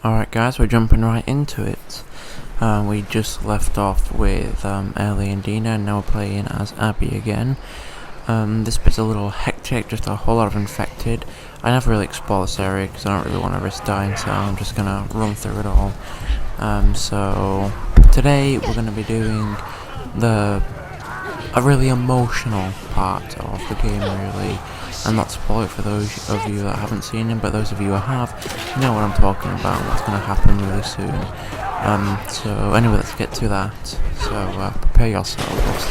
Alright guys, we're jumping right into it. We just left off with Ellie and Dina, and now we're playing as Abby again. This bit's a little hectic, just a whole lot of infected. I never really explore this area because I don't really want to risk dying, so I'm just gonna run through it all. So today we're gonna be doing a really emotional part of the game, really. And not spoil it for those of you that haven't seen him, but those of you who have, you know what I'm talking about, what's going to happen really soon. So anyway, let's get to that. So prepare yourselves.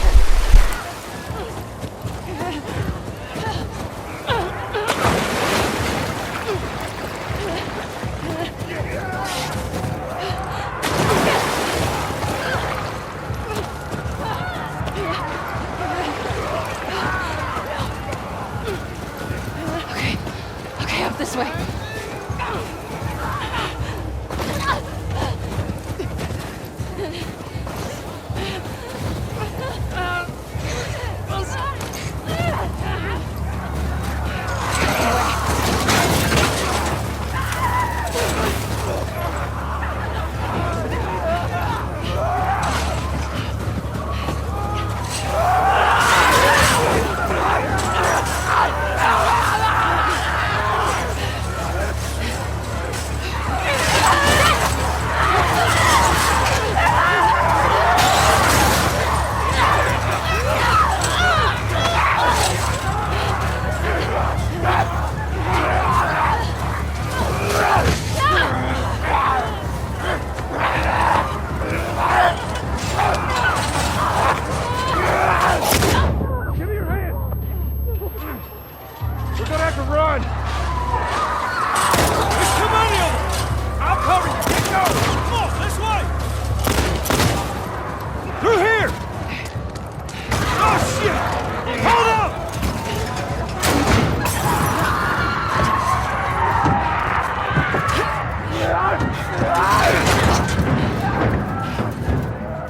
This way.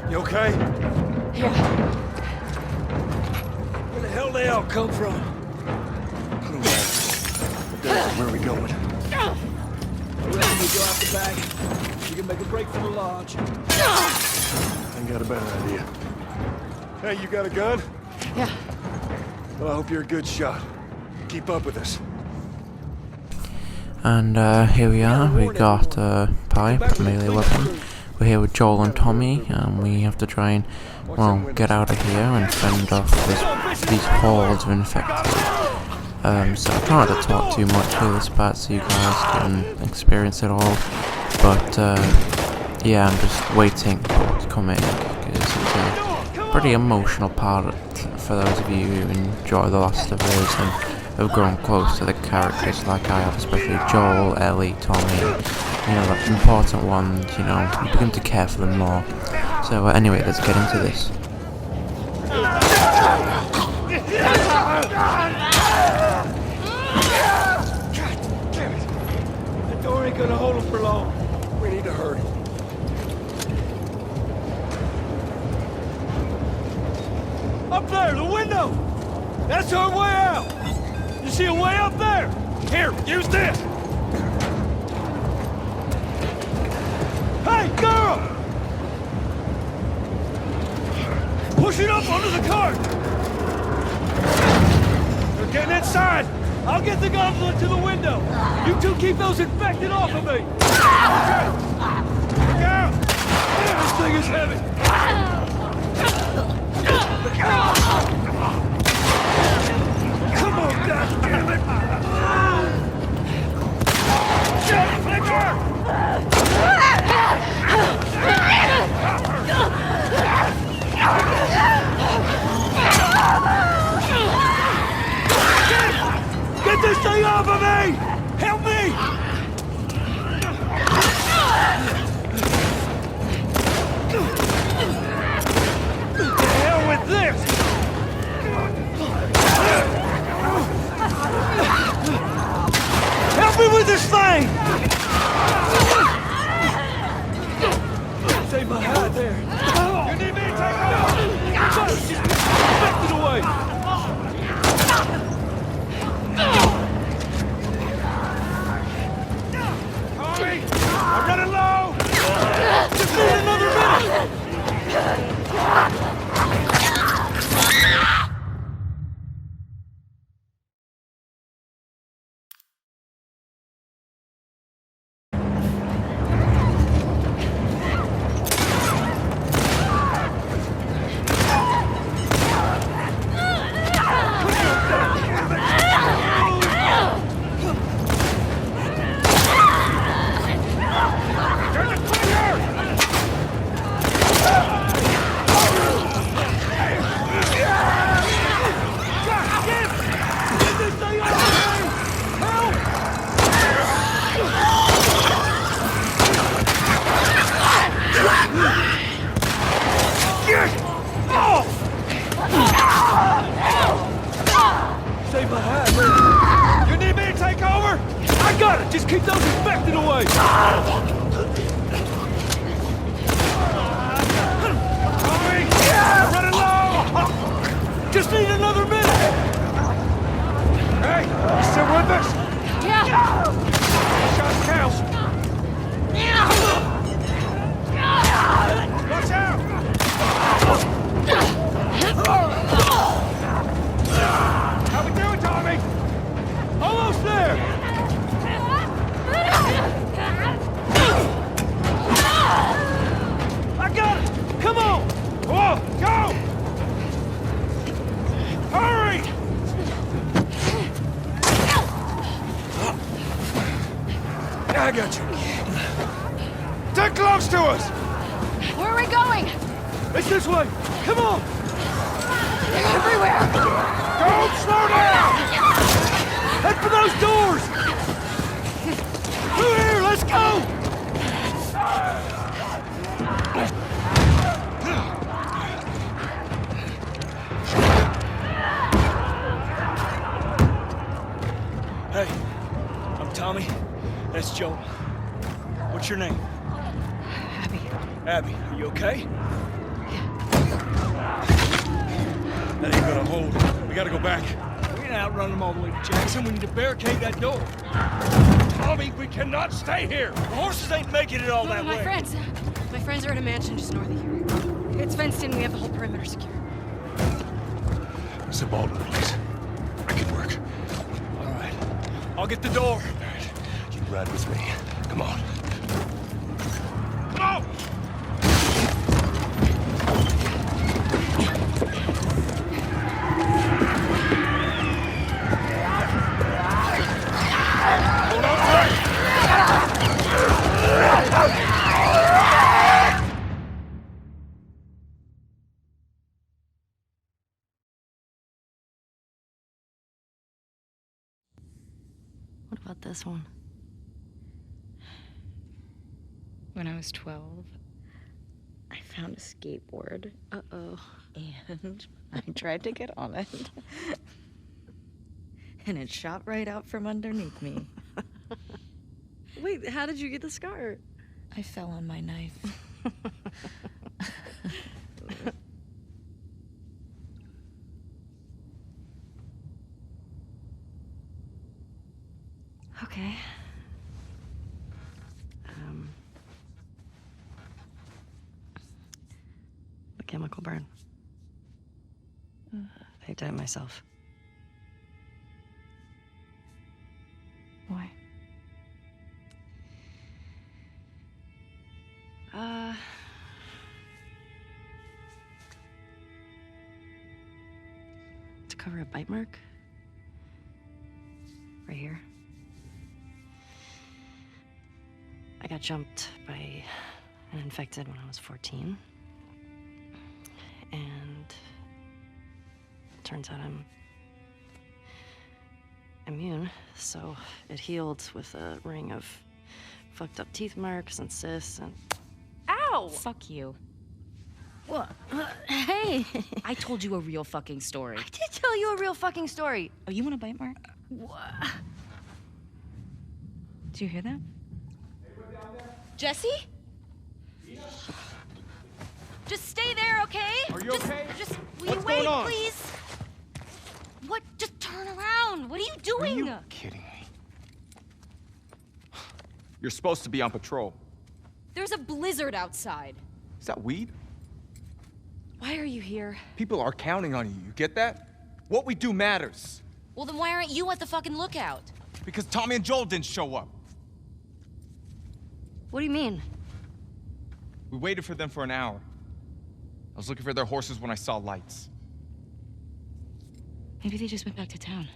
You okay? Yeah. Where the hell they all come from? I don't know. Where are we going? I reckon we go out the back. We can make a break for the lodge. I got a better idea. Hey, you got a gun? Yeah. Well, I hope you're a good shot. Keep up with us. And here we are, we got a pipe, melee weapon. We're here with Joel and Tommy, and we have to try and, well, get out of here and fend off these hordes of infected. So I try not to talk too much here this part so you guys can experience it all. But yeah, I'm just waiting for what's coming, because it's a pretty emotional part for those of you who enjoy The Last of Us and have grown close to the characters like I have, especially Joel, Ellie, Tommy. You know, the important ones, you know, you begin to care for them more. So anyway, let's get into this. God damn it. The door ain't gonna hold him for long. We need to hurry. Up there, the window! That's our way out! You see a way up there? Here, use this! Hey, girl! Push it up under the cart! They're getting inside! I'll get the gauntlet to the window! You two keep those infected off of me! Okay! Look out! Damn, this thing is heavy! Come on, goddammit! Shit, Flicker! Get this thing off of me! Help me! The hell with this! Help me with this thing! Save my hide there. You need me to take off? Just back it away! got it! Just keep those infected away! Tommy! Running low! Just need another minute! Hey, you still with us? Yeah! Shots count! Watch out! How we doing, Tommy? Almost there! I got it! Come on! Whoa, go! Hurry! I got you. They're close to us! Where are we going? It's this way! Come on! They're everywhere! Don't slow down! Head for those doors! Through here, let's go! Hey, I'm Tommy. That's Joel. What's your name? Abby. Abby, are you okay? That ain't gonna hold. We gotta go back. We ain't outrun them all the way to Jackson. We need to barricade that door. Tommy, we cannot stay here. The horses ain't making it all that way. My friends are at a mansion just north of here. It's fenced in. We have the whole perimeter secure. It's a Baldwin place. I can work. All right. I'll get the door. All right. You ride with me. Come on. Come on! Hold on tight! What about this one? When I was 12, I found a skateboard. Uh-oh. And I tried to get on it. And it shot right out from underneath me. Wait, how did you get the scar? I fell on my knife. Okay. A chemical burn. I did it myself. Why? To cover a bite mark. Right here. I got jumped by an infected when I was 14. And turns out I'm immune, so it healed with a ring of fucked up teeth marks and cysts and... Ow! Fuck you. What? Hey! I told you a real fucking story. I did tell you a real fucking story. Oh, you want a bite mark? What? Do you hear that? Jesse? Just stay there, okay? Are you okay? Just, will What's you wait, going on? please? What? Just turn around. What are you doing? Are you kidding me? You're supposed to be on patrol. There's a blizzard outside. Is that weed? Why are you here? People are counting on you. You get that? What we do matters. Well, then why aren't you at the fucking lookout? Because Tommy and Joel didn't show up. What do you mean? We waited for them for an hour. I was looking for their horses when I saw lights. Maybe they just went back to town.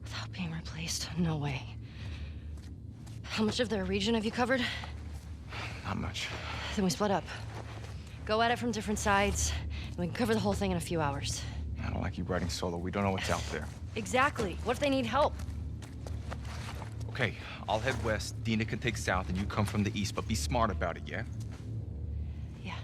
Without being replaced? No way. How much of their region have you covered? Not much. Then we split up. Go at it from different sides, and we can cover the whole thing in a few hours. I don't like you riding solo. We don't know what's out there. Exactly. What if they need help? Okay, I'll head west. Dina can take south, and you come from the east, but be smart about it, yeah? Yeah.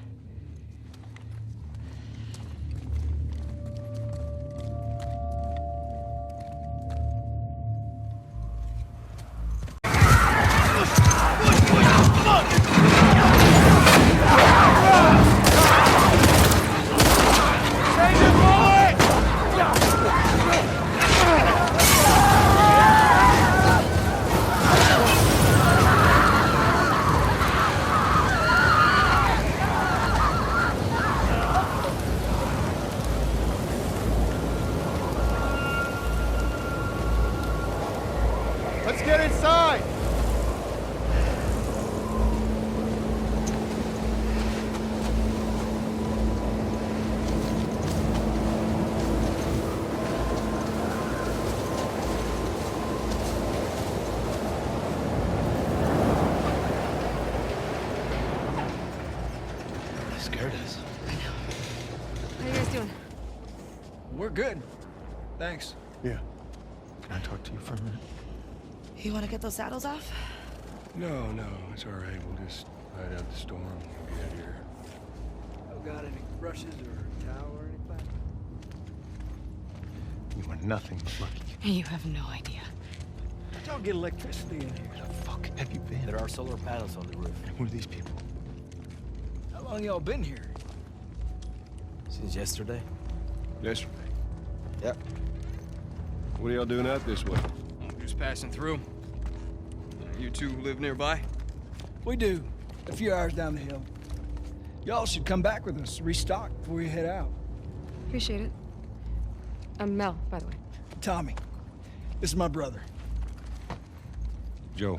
Let's get inside! They scared us. How you guys doing? We're good. Thanks. Yeah. Can I talk to you for a minute? You want to get those saddles off? No, it's all right. We'll just ride out the storm and we'll get here. Got any brushes or towel or anything? You are nothing but lucky. You have no idea. How'd y'all get electricity in here? Where the fuck have you been? There are solar panels on the roof. And who are these people? How long y'all been here? Since yesterday? Yesterday. Yep. What are y'all doing out this way? Just passing through. You two live nearby? We do. A few hours down the hill. Y'all should come back with us, restock before you head out. Appreciate it. I'm Mel, by the way. Tommy, this is my brother. Joe.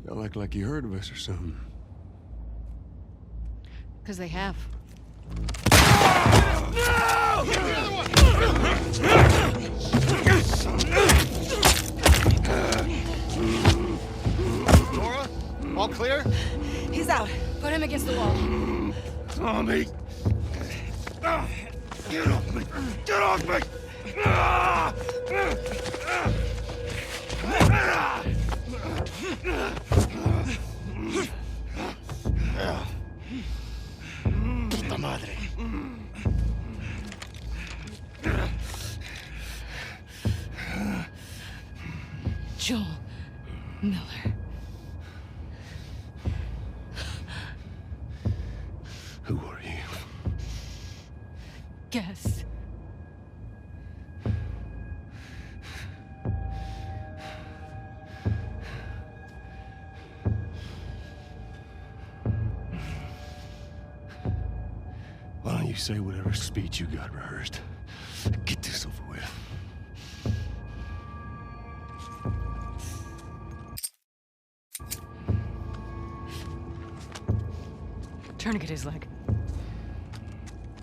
Y'all act like you heard of us or something. Because they have. Nora? All clear? He's out. Put him against the wall. Tommy! Get off me! Get off me! Puta madre. Joel Miller. Who are you? Guess. Why don't you say whatever speech you got rehearsed? Get this over with. Tourniquet his leg.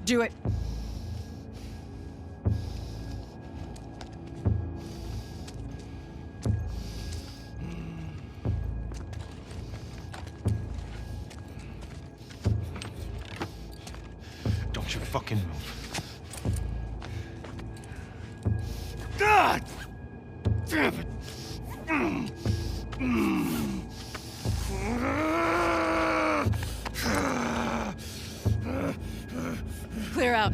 Do it. Don't you fucking move. God! Damn it! Clear out.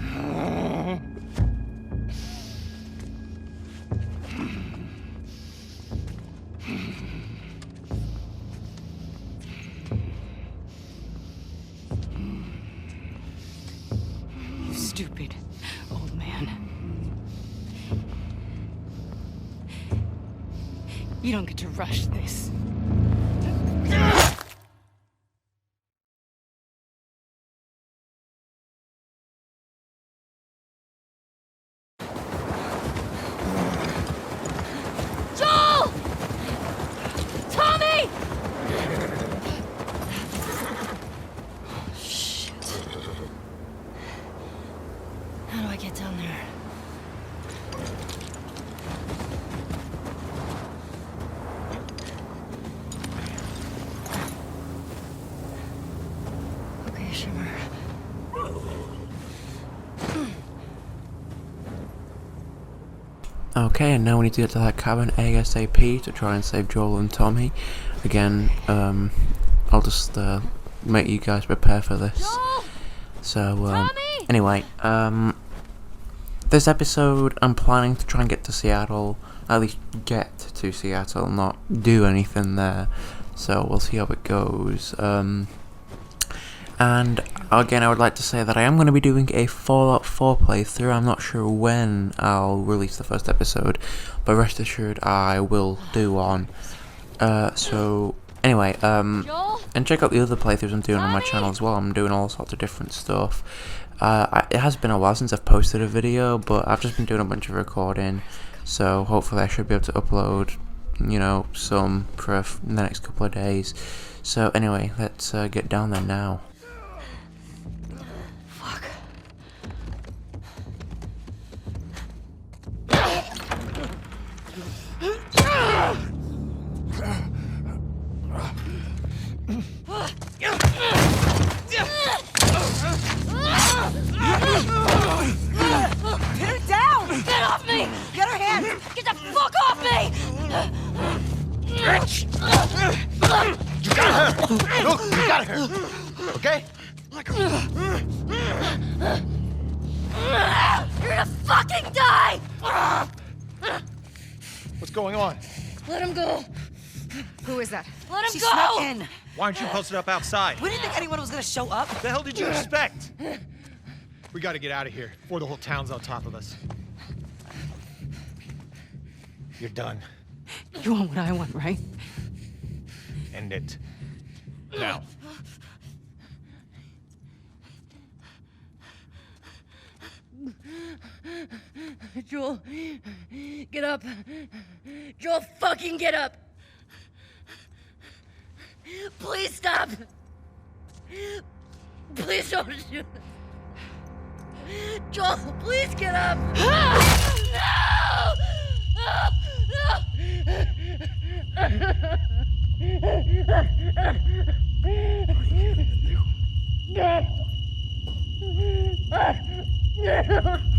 You stupid old man. You don't get to rush this. Joel! Tommy! Shit. How do I get down there? Okay, Shimmer. Okay, and now we need to get to that cabin ASAP to try and save Joel and Tommy. Again, I'll just make you guys prepare for this. Joel! So, Tommy! anyway, this episode I'm planning to try and get to Seattle, at least get to Seattle, not do anything there. So we'll see how it goes. And again, I would like to say that I am going to be doing a Fallout 4 playthrough. I'm not sure when I'll release the first episode, but rest assured I will do one. So Anyway, Joel? and check out the other playthroughs I'm doing on my channel as well. I'm doing all sorts of different stuff. It has been a while since I've posted a video, but I've just been doing a bunch of recording, so hopefully I should be able to upload, you know, some for the next couple of days. So anyway, let's get down there now. Fuck. Pin her down! Get off me! Get her hands! Get the fuck off me! Bitch! You got her! Look, you got her! Okay? You're gonna fucking die! What's going on? Let him go! Who is that? Let him She go! snuck in. Why aren't you posted up outside? We didn't think anyone was gonna show up. What the hell did you expect? We gotta get out of here before the whole town's on top of us. You're done. You want what I want, right? End it. Now. Joel, get up. Joel, fucking get up. Please stop. Please don't shoot. Joel, please get up. No!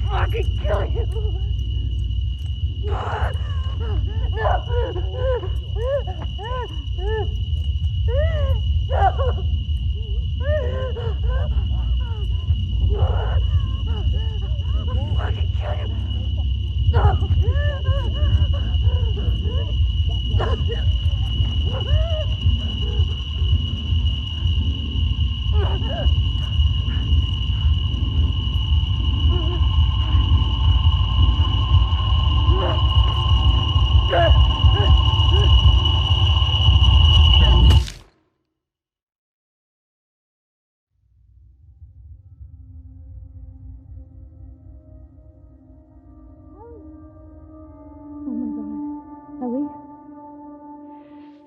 Fucking kill you!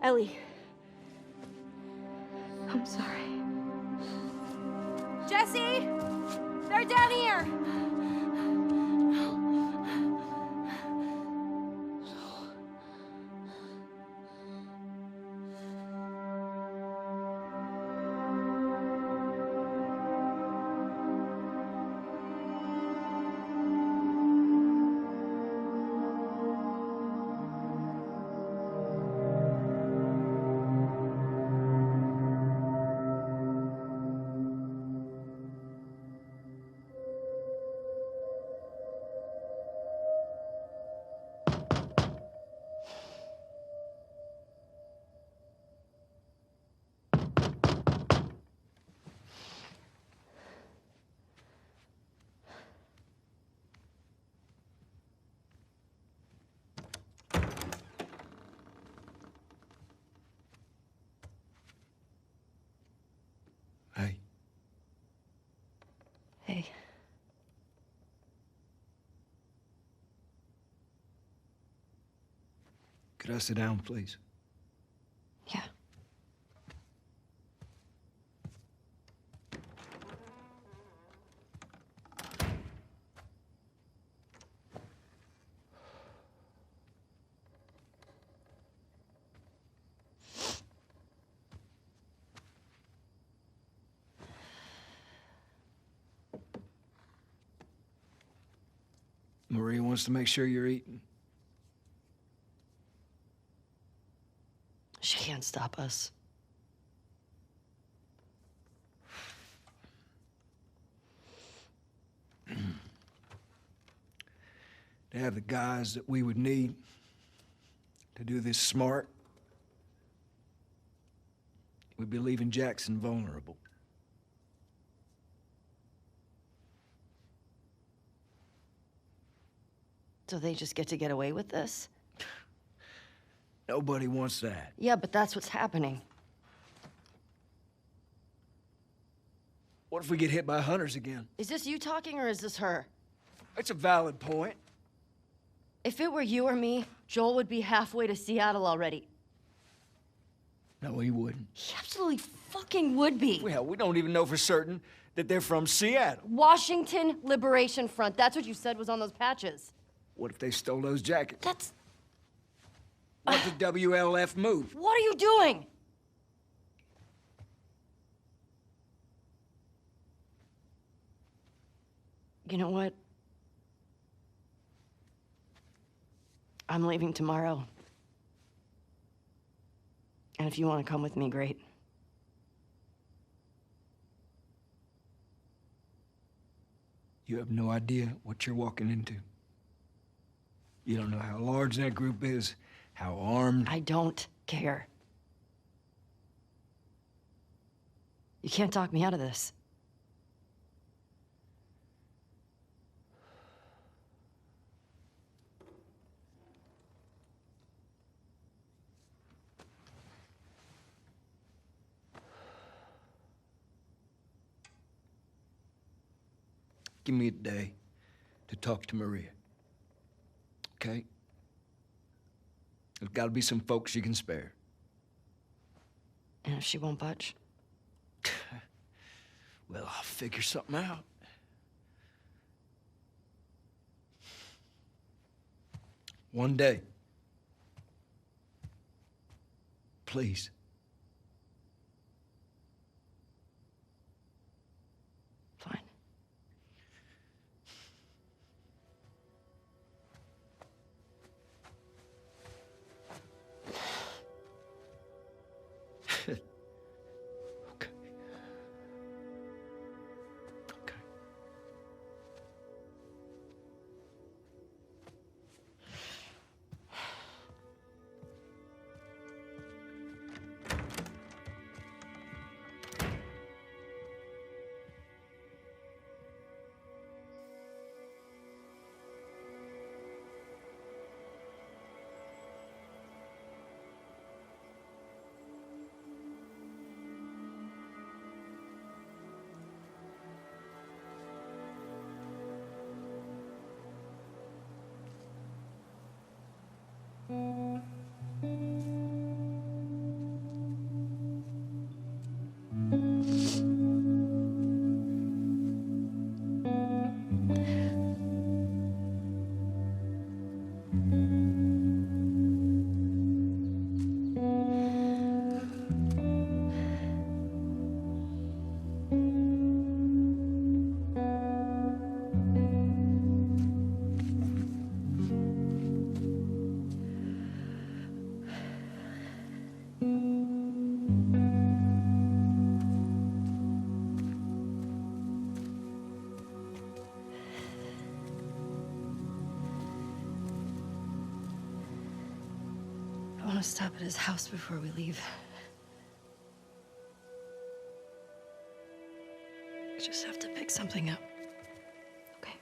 Ellie. I'm sorry. Jesse! They're down here! Hey. Hey. Could I sit down, please? Yeah. Maria wants to make sure you're eating. She can't stop us. To have the guys that we would need to do this smart, we'd be leaving Jackson vulnerable. So they just get to get away with this? Nobody wants that. Yeah, but that's what's happening. What if we get hit by hunters again? Is this you talking or is this her? It's a valid point. If it were you or me, Joel would be halfway to Seattle already. No, he wouldn't. He absolutely fucking would be. Well, we don't even know for certain that they're from Seattle. Washington Liberation Front. That's what you said was on those patches. What if they stole those jackets? That's... What if the WLF move? What are you doing? You know what? I'm leaving tomorrow. And if you want to come with me, great. You have no idea what you're walking into. You don't know how large that group is, how armed. I don't care. You can't talk me out of this. Give me a day to talk to Maria. Okay? There's got to be some folks you can spare. And if she won't budge? Well, I'll figure something out. One day. Please. Fine. Okay. Okay. I want to stop at his house before we leave. I just have to pick something up. Okay.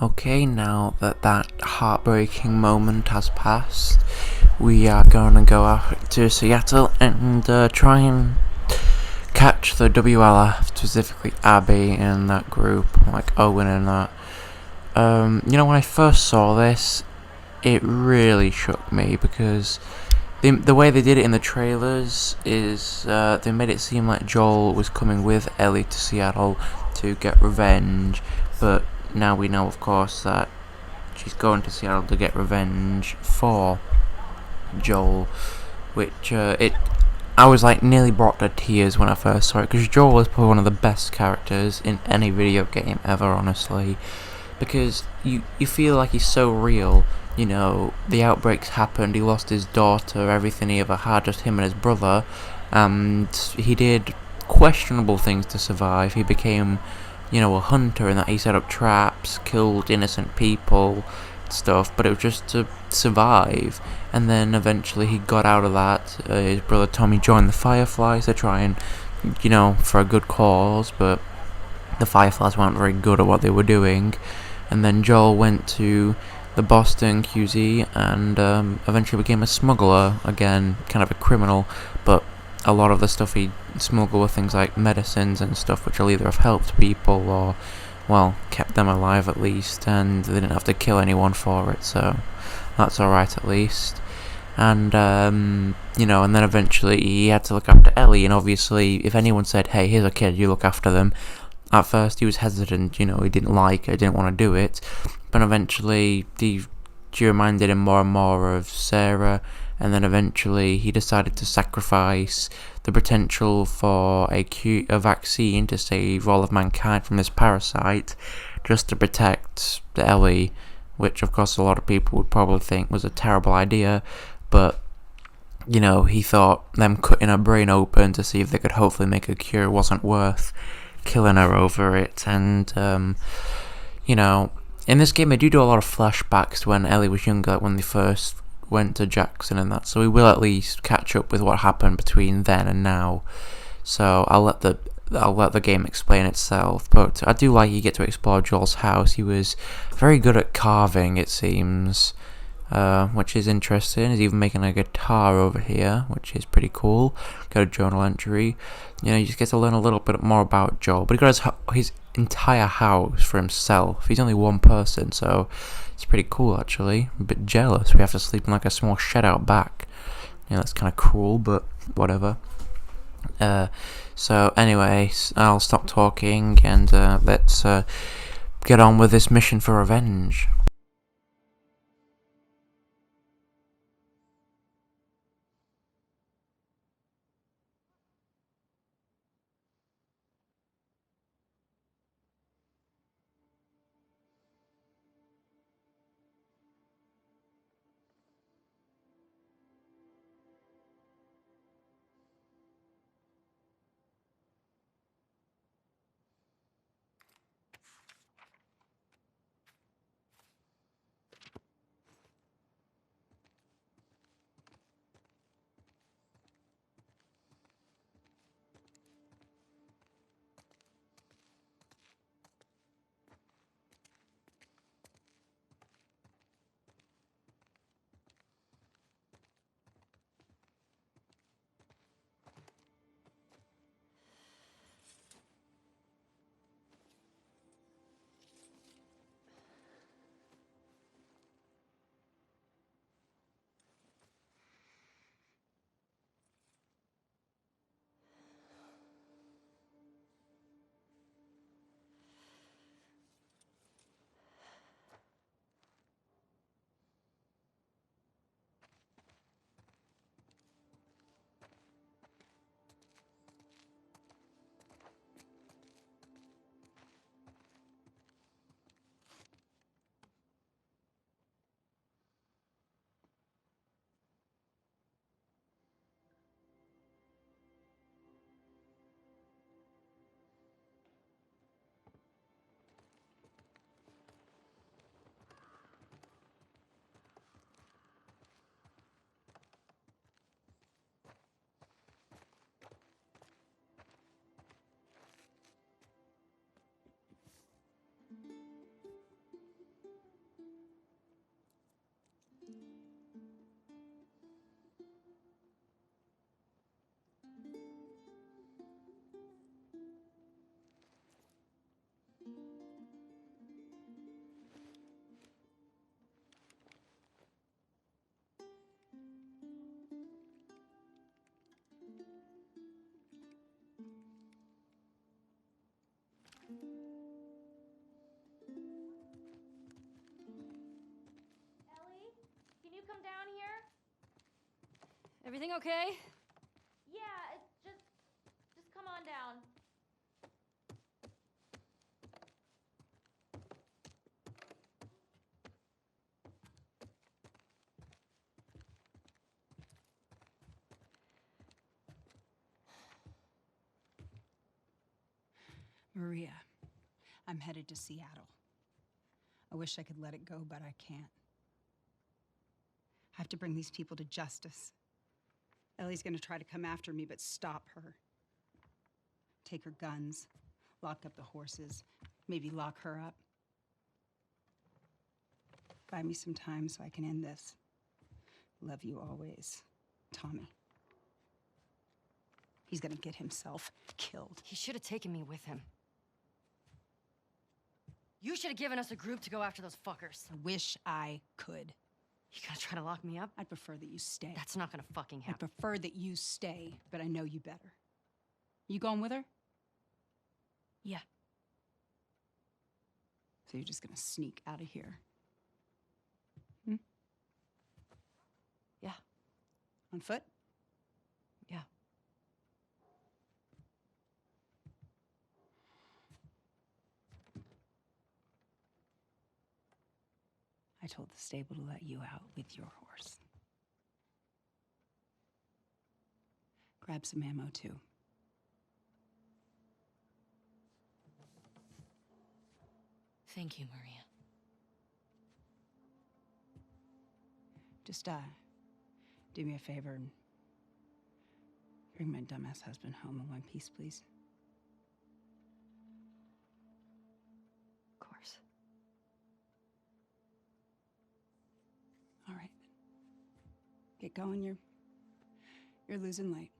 Okay, now that that heartbreaking moment has passed, we are going to go out to Seattle and try and catch the WLF, specifically Abby and that group, like Owen and that. You know, when I first saw this, it really shook me because the way they did it in the trailers is they made it seem like Joel was coming with Ellie to Seattle to get revenge, but now we know, of course, that she's going to Seattle to get revenge for Joel, which I was like nearly brought to tears when I first saw it, because Joel is probably one of the best characters in any video game ever, honestly, because you feel like he's so real. You know, the outbreaks happened, he lost his daughter, everything he ever had, just him and his brother, and he did questionable things to survive. He became, you know, a hunter in that he set up traps, killed innocent people, stuff, but it was just to survive. And then eventually he got out of that. His brother Tommy joined the Fireflies to try and you know, for a good cause, but the Fireflies weren't very good at what they were doing. And then Joel went to the Boston QZ and eventually became a smuggler, again, kind of a criminal, but a lot of the stuff he smuggled were things like medicines and stuff which will either have helped people or, well, kept them alive at least, and they didn't have to kill anyone for it, so that's alright at least. And, you know, and then eventually he had to look after Ellie, and obviously if anyone said, hey, here's a kid, you look after them, at first he was hesitant, you know, he didn't like it, didn't want to do it, but eventually she reminded him more and more of Sarah, and then eventually he decided to sacrifice the potential for a vaccine to save all of mankind from this parasite, just to protect Ellie, which of course a lot of people would probably think was a terrible idea, but you know, he thought them cutting her brain open to see if they could hopefully make a cure wasn't worth killing her over it. And you know, in this game they do a lot of flashbacks to when Ellie was younger, when they first went to Jackson and that, so we will at least catch up with what happened between then and now. So I'll let the game explain itself, but I do like you get to explore Joel's house. He was very good at carving, it seems, which is interesting. He's even making a guitar over here, which is pretty cool. Got a journal entry. You know, you just get to learn a little bit more about Joel, but he got his entire house for himself. He's only one person, so it's pretty cool actually. I'm a bit jealous. We have to sleep in like a small shed out back. You know, that's kind of cruel, but whatever. So anyway, I'll stop talking and let's get on with this mission for revenge. Can you come down here? Everything okay? Yeah, it's just come on down. Maria, I'm headed to Seattle. I wish I could let it go, but I can't. I have to bring these people to justice. Ellie's gonna try to come after me, but stop her. take her guns, lock up the horses, maybe lock her up. Buy me some time so I can end this. Love you always, Tommy. He's gonna get himself killed. He should have taken me with him. You should have given us a group to go after those fuckers. I wish I could. You gonna try to lock me up? I'd prefer that you stay. That's not gonna fucking I happen. prefer that you stay, but I know you better. You going with her? Yeah. So you're just gonna sneak out of here? Yeah. On foot? Yeah. I told the stable to let you out with your horse. Grab some ammo, too. Thank you, Maria. Just, do me a favor and bring my dumbass husband home in one piece, please. Of course. All right. Get going, you're losing light.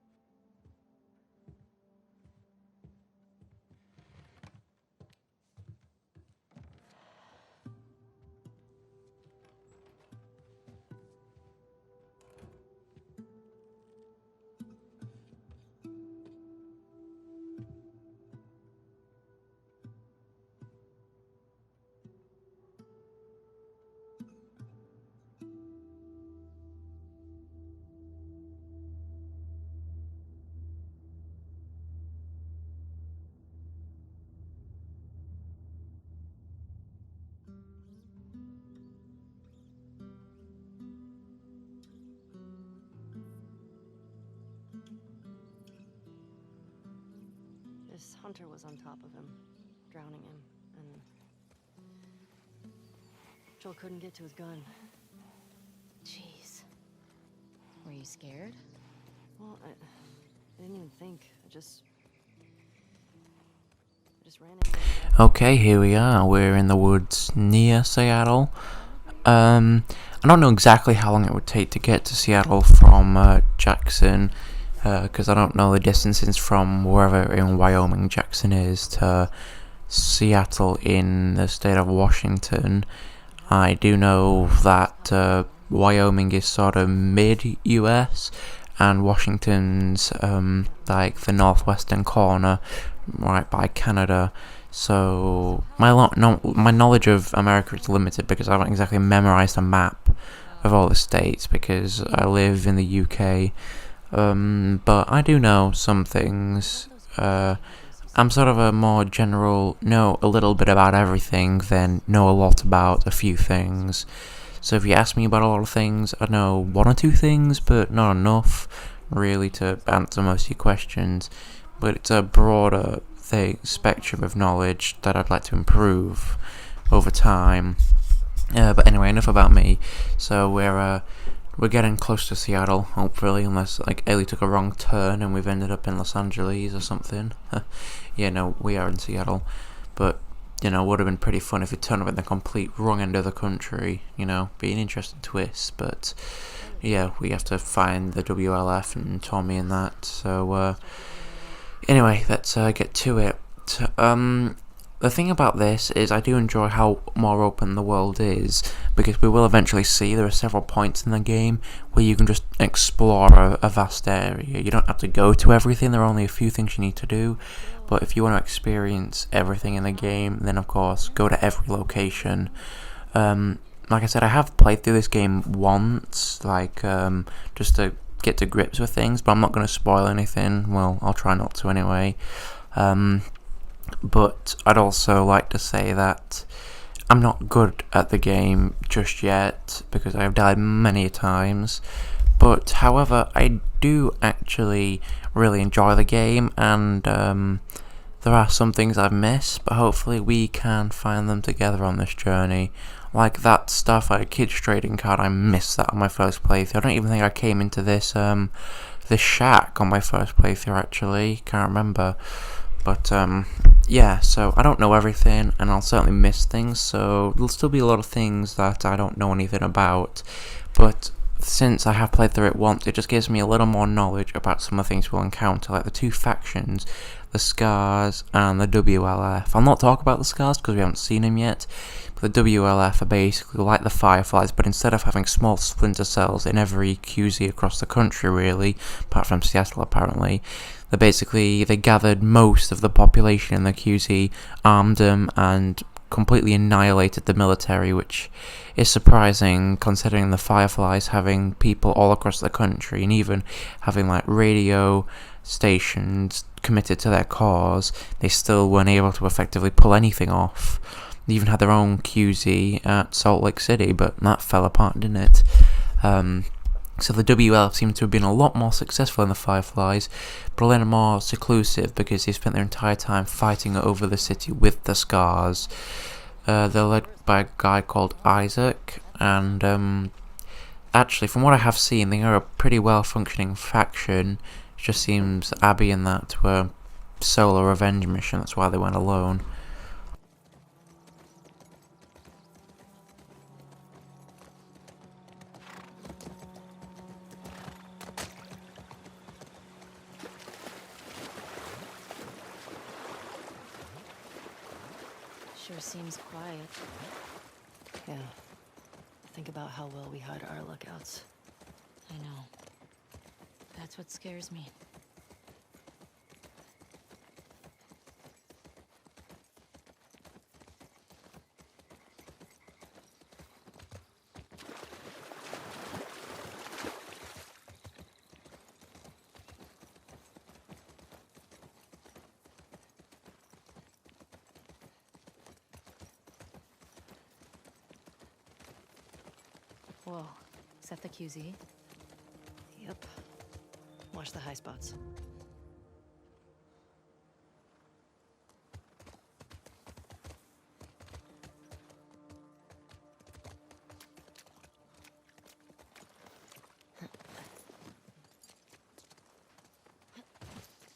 This hunter was on top of him, drowning him, and Joel couldn't get to his gun. Jeez. Were you scared? Well, I didn't even think. I just ran in. Okay, here we are. We're in the woods near Seattle. I don't know exactly how long it would take to get to Seattle from Jackson, because I don't know the distances from wherever in Wyoming Jackson is to Seattle in the state of Washington. I do know that Wyoming is sort of mid-US, and Washington's like the northwestern corner, right by Canada. So my knowledge of America is limited because I haven't exactly memorized a map of all the states because I live in the UK. But I do know some things. I'm sort of a more general, know a little bit about everything than know a lot about a few things. So if you ask me about a lot of things, I know one or two things, but not enough really to answer most of your questions. But it's a broader spectrum of knowledge that I'd like to improve over time. But anyway, enough about me. So we're getting close to Seattle, hopefully, unless like Ellie took a wrong turn and we've ended up in Los Angeles or something. Yeah, no, we are in Seattle, but you know, would have been pretty fun if it turned up in the complete wrong end of the country. You know, be an interesting twist. But yeah, we have to find the WLF and Tommy and that. So anyway, let's get to it. The thing about this is I do enjoy how more open the world is, because we will eventually see there are several points in the game where you can just explore a vast area. You don't have to go to everything, there are only a few things you need to do, but if you want to experience everything in the game, then of course go to every location. Like I said, I have played through this game once, like just to get to grips with things, but I'm not going to spoil anything. Well, I'll try not to anyway. But I'd also like to say that I'm not good at the game just yet, because I have died many times. But however, I do actually really enjoy the game, and there are some things I've missed, but hopefully we can find them together on this journey. Like that stuff, like a kid's trading card, I missed that on my first playthrough. I don't even think I came into this shack on my first playthrough, actually. Can't remember. But yeah, so I don't know everything, and I'll certainly miss things, so there'll still be a lot of things that I don't know anything about, but since I have played through it once, it just gives me a little more knowledge about some of the things we'll encounter, like the two factions, the Scars and the WLF. I'll not talk about the Scars because we haven't seen them yet, but the WLF are basically like the Fireflies, but instead of having small splinter cells in every QZ across the country, really, apart from Seattle apparently, they gathered most of the population in the QZ, armed them, and completely annihilated the military, which is surprising considering the Fireflies having people all across the country and even having like radio stations committed to their cause. They still weren't able to effectively pull anything off. They even had their own QZ at Salt Lake City, but that fell apart, didn't it? So the WLF seem to have been a lot more successful than the Fireflies, but a little more seclusive because they spent their entire time fighting over the city with the Scars. They're led by a guy called Isaac, and actually, from what I have seen, they are a pretty well-functioning faction. It just seems Abby and that were solo revenge mission, that's why they went alone. Sure seems quiet. Yeah. Think about how well we hide our lookouts. I know. That's what scares me. Whoa. Is that the QZ? Yep. Watch the high spots.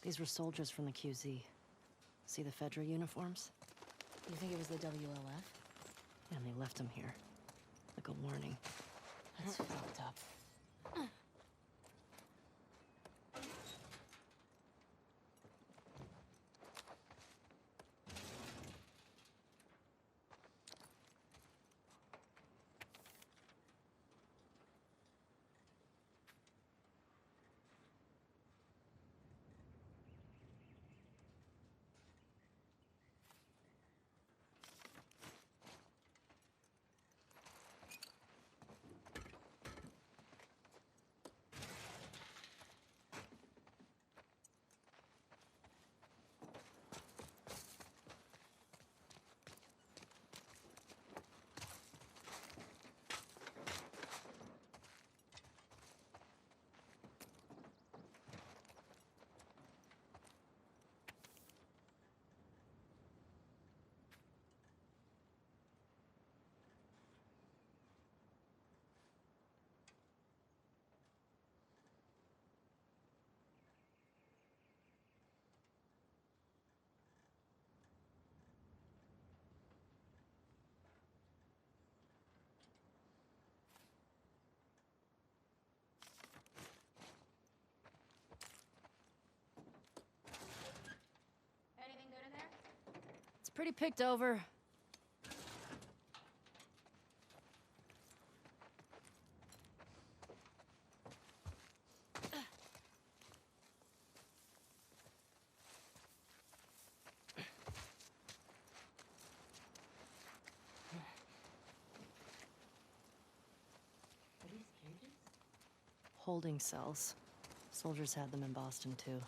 These were soldiers from the QZ. See the Fedra uniforms? You think it was the WLF? And they left them here. Like a warning. That's fucked up. It's pretty picked over. Holding cells. Soldiers had them in Boston, too.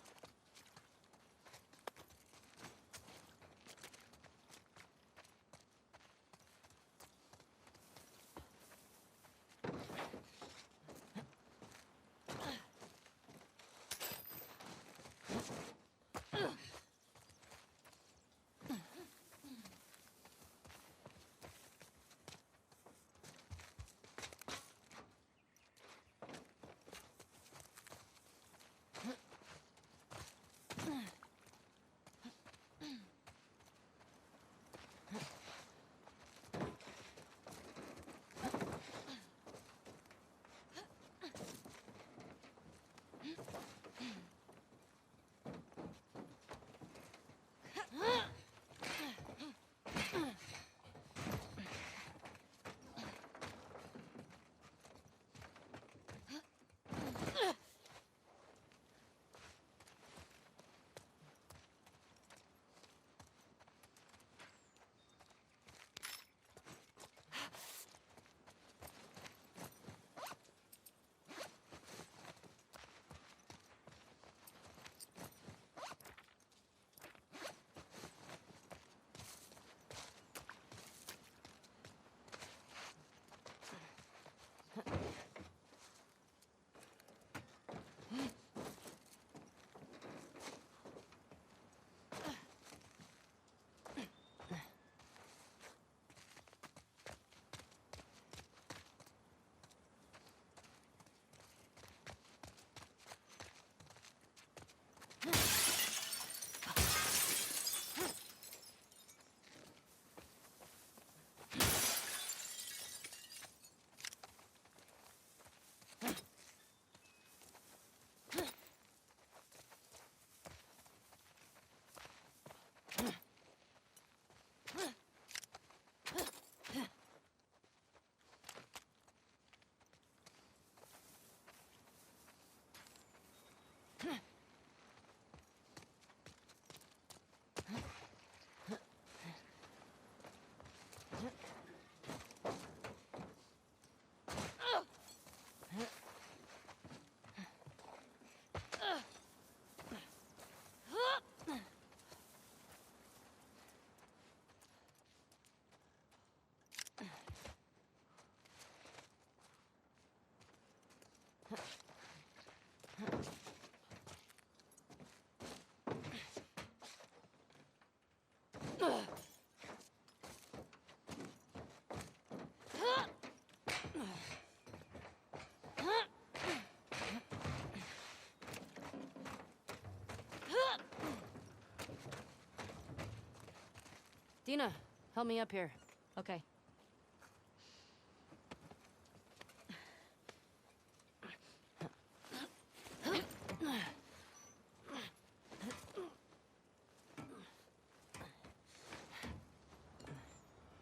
Dina, help me up here. Okay.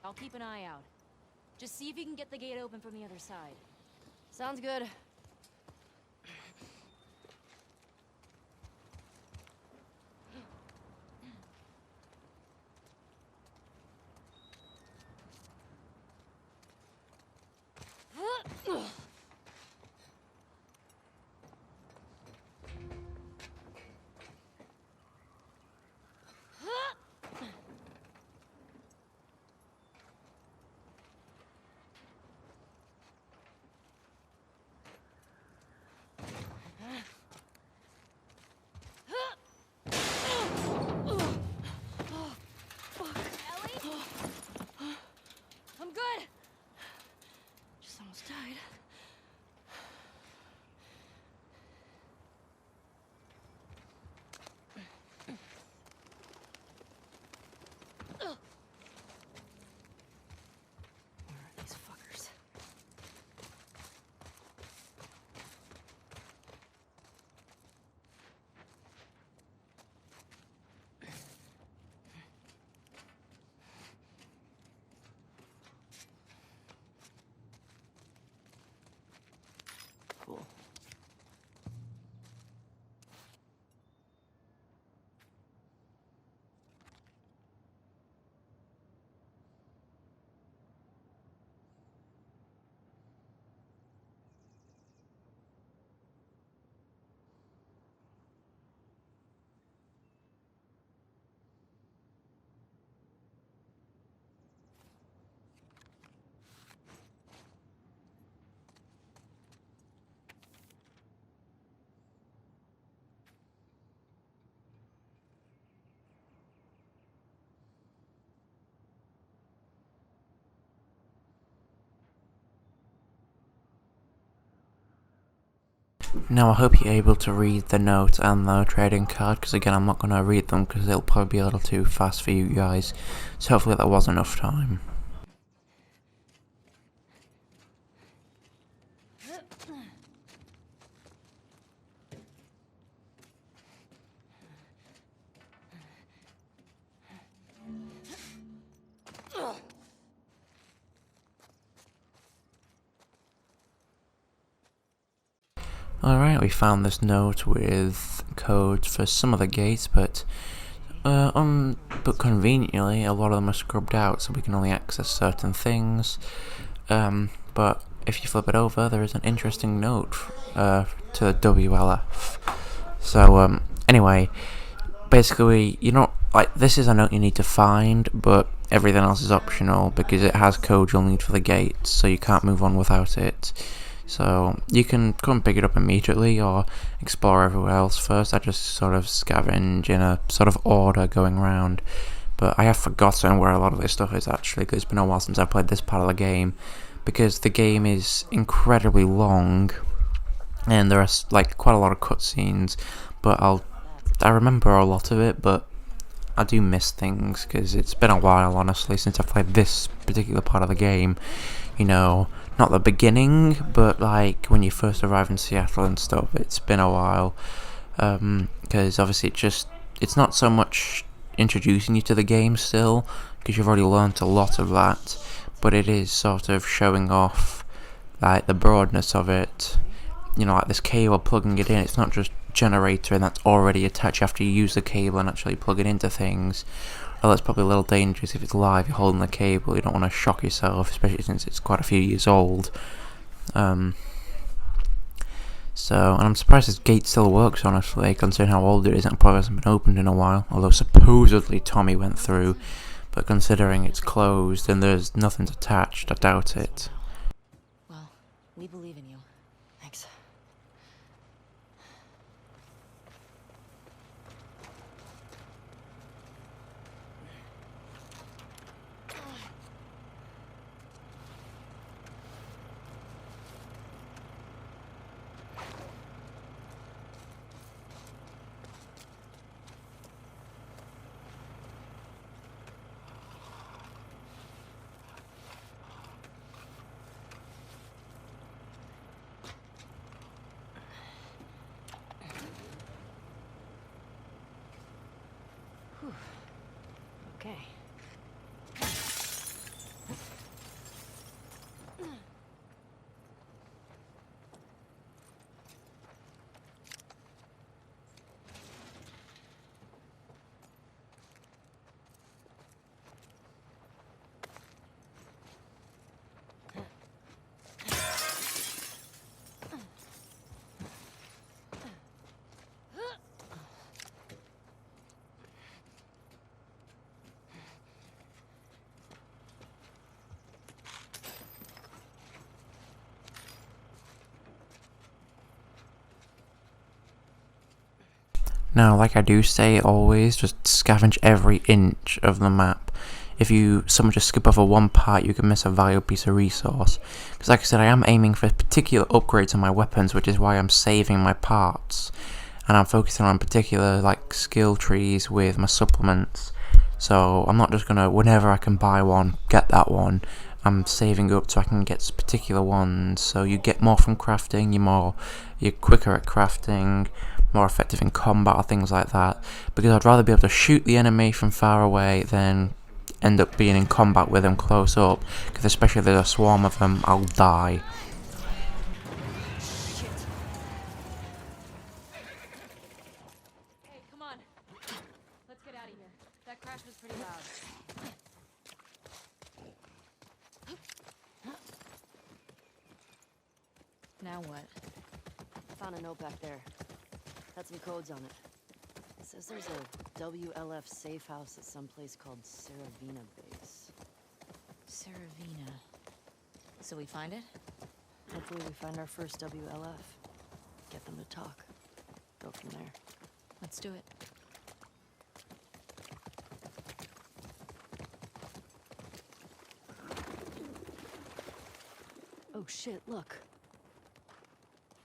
I'll keep an eye out. Just see if you can get the gate open from the other side. Sounds good. I'm good. Just almost died. Where are these fuckers? Cool. Now I hope you're able to read the note and the trading card, because again I'm not going to read them because it'll probably be a little too fast for you guys, so hopefully that was enough time. Alright, we found this note with codes for some of the gates, but conveniently a lot of them are scrubbed out, so we can only access certain things. But if you flip it over, there is an interesting note to the WLF. So anyway, basically, this is a note you need to find, but everything else is optional because it has code you'll need for the gates, so you can't move on without it. So you can come pick it up immediately or explore everywhere else first. I just sort of scavenge in a sort of order going around. But I have forgotten where a lot of this stuff is actually, because it's been a while since I played this part of the game. Because the game is incredibly long and there are quite a lot of cutscenes. But I remember a lot of it, but I do miss things because it's been a while, honestly, since I've played this particular part of the game. Not the beginning, but when you first arrive in Seattle and stuff, it's been a while. Because obviously it's not so much introducing you to the game still, because you've already learnt a lot of that, but it is sort of showing off the broadness of it. This cable, plugging it in, it's not just generator and that's already attached. You have to use the cable and actually plug it into things. Although it's probably a little dangerous if it's live, you're holding the cable, you don't want to shock yourself, especially since it's quite a few years old. And I'm surprised this gate still works, honestly, considering how old it is and it probably hasn't been opened in a while, although supposedly Tommy went through, but considering it's closed and there's nothing attached, I doubt it. Well, we believe in you. Thanks. Now, like I do say always, just scavenge every inch of the map. If someone just skip over one part, you can miss a valuable piece of resource. Because like I said, I am aiming for particular upgrades on my weapons, which is why I'm saving my parts. And I'm focusing on particular like skill trees with my supplements. So I'm not just gonna, whenever I can buy one, get that one. I'm saving up so I can get particular ones. So you get more from crafting, you're quicker at crafting, more effective in combat or things like that. Because I'd rather be able to shoot the enemy from far away than end up being in combat with them close up. Because especially if there's a swarm of them, I'll die. Hey, come on. Let's get out of here. That crash was pretty loud. Now what? Found a note back there. Had some codes on it. It says there's a WLF safe house at some place called Saravina Base. Saravina. So we find it? Hopefully we find our first WLF. Get them to talk. Go from there. Let's do it. Oh shit, look.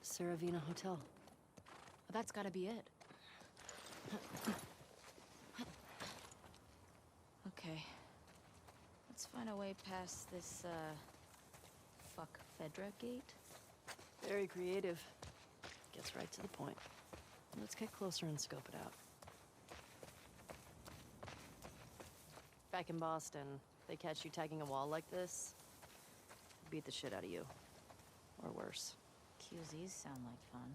Saravina Hotel. Well, that's gotta be it. Okay. Let's find a way past this, fuck Fedra gate? Very creative. Gets right to the point. Let's get closer and scope it out. Back in Boston, they catch you tagging a wall like this, beat the shit out of you. Or worse. QZs sound like fun.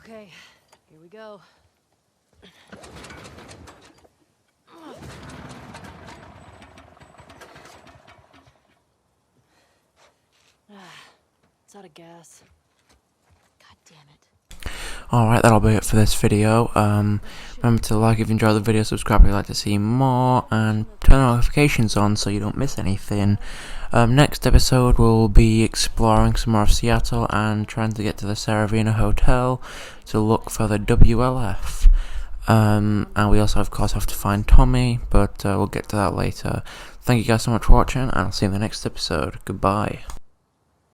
Okay, here we go. It's out of gas. God damn it. Alright, that'll be it for this video. Remember to like if you enjoyed the video, subscribe if you'd like to see more, and turn notifications on so you don't miss anything. Next episode we'll be exploring some more of Seattle and trying to get to the Saravina Hotel to look for the WLF. And we also of course have to find Tommy, but we'll get to that later. Thank you guys so much for watching, and I'll see you in the next episode. Goodbye.